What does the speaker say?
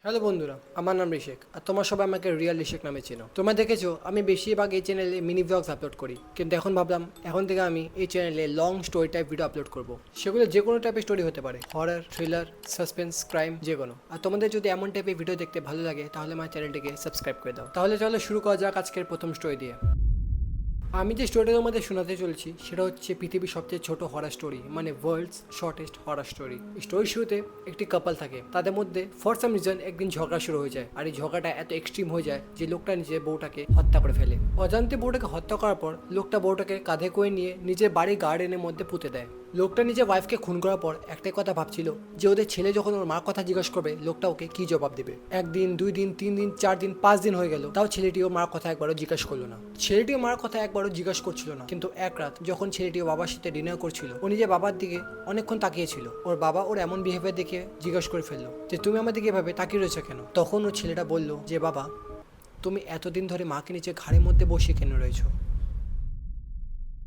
Hello বন্ধুরা, আমার নাম ঋষেক আর তোমার সবাই আমাকে রিয়েল ঋষেক নামে চেনো। তোমরা দেখেছো আমি বেশিরভাগ এই চ্যানেলে মিনি ব্লগস আপলোড করি, কিন্তু এখন ভাবলাম এখন থেকে আমি এই চ্যানেলে long story type video upload করব। সেগুলো যে কোনো টাইপের স্টোরি হতে পারে, হরর, থ্রিলার, সাসপেন্স, ক্রাইম, যে কোনো। আর তোমাদের যদি এমন টাইপের ভিডিও দেখতে ভালো লাগে তাহলে আমার চ্যানেলটিকে সাবস্ক্রাইব করে দাও। তাহলে চলো শুরু করা যাক আজকের প্রথম স্টোরি দিয়ে। আমি যে স্টোরিটা তোমাদের শোনাতে চলছি সেটা হচ্ছে পৃথিবীর সবচেয়ে ছোট হরর স্টোরি, মানে ওয়ার্ল্ডস শর্টেস্ট হরর স্টোরি। স্টোরির শুরুতে একটি কাপল থাকে, তাদের মধ্যে ফর সাম রিজন একদিন ঝগড়া শুরু হয়ে যায়। আর এই ঝগড়াটা এত এক্সট্রিম হয়ে যায় যে লোকটা নিজের বউটাকে হত্যা করে ফেলে। অজান্তে বউটাকে হত্যা করার পর লোকটা বউটাকে কাঁধে করে নিয়ে নিজের বাড়ির গার্ডেনের মধ্যে পুঁতে দেয়। লোকটা নিজের ওয়াইফকে খুন করার পর একটাই কথা ভাবছিল যে ওদের ছেলে যখন ওর মার কথা জিজ্ঞাসা করবে লোকটা ওকে কি জবাব দেবে। একদিন, 2 দিন, 3 দিন, 4 দিন, 5 দিন হয়ে গেল, তাও ছেলেটি ওর মার কথা একবারও জিজ্ঞাসা করলো না। ছেলেটি ওর মার কথা একবারও জিজ্ঞাসা করছিল না। কিন্তু এক রাত যখন ছেলেটি ওর বাবার সাথে ডিনার করছিল, ও নিজের বাবার দিকে অনেকক্ষণ তাকিয়েছিল। ওর বাবা ওর এমন বিহেভিয়ার দেখে জিজ্ঞাসা করে ফেললো যে তুমি আমার দিকে এভাবে তাকিয়ে রয়েছো কেন। তখন ওর ছেলেটা বলল যে বাবা, তুমি এতদিন ধরে মাকে নিচে ঘাড়ের মধ্যে বসিয়ে কেন রয়েছো?